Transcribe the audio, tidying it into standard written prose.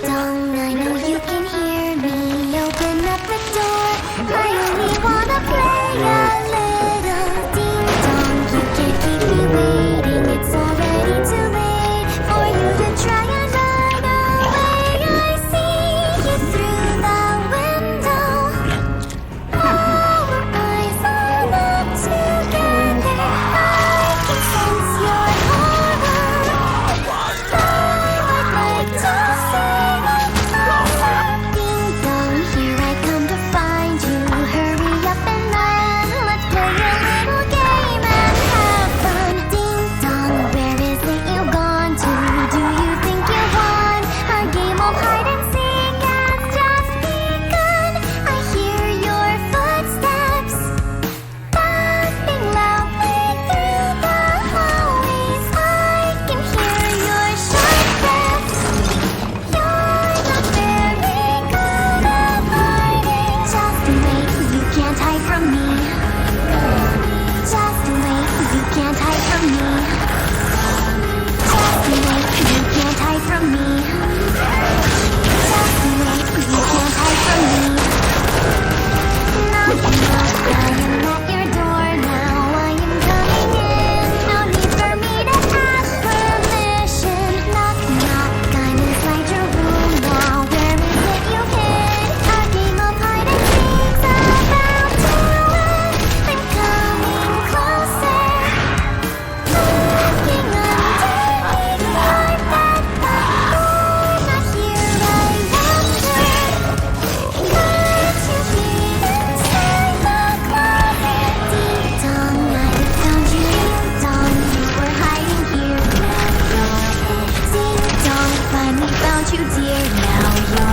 dong, I know you can hear me. Open up the door. I only wanna play a little ding dong. You can't keep me waiting. It's already too late for you to try and run away. I see you through the window. Our eyes are not together. I can sense your horror. I'd like to say it closer. Ding dong, here I come to find you. Hurry up and run. Let's play a little game and have fun. Ding dong, where is it you gone to? Do you think you won? Our game of hide and seek has just begun. I hear your footsteps buzzing loudly through the hallways. I can hear your sharp breath. You're not very good at hiding. Just wait, you can't hide from me. Just wait, you can't hide from me. Just wait, you can't hide from me. Just wait, you can't hide from me. Knock, knock, I am at your door now. I am coming in. No need for me to ask permission. Knock, knock, I'm inside your room now. Where is it you hid? Our game of hide and seek's about to end. I'm coming closer. Looking underneath your bed, but you're not here. I wonder, could you be inside the closet? Ding dong, I found you. Ding dong, you were hiding here. Ding dong, finally found you, dear. Now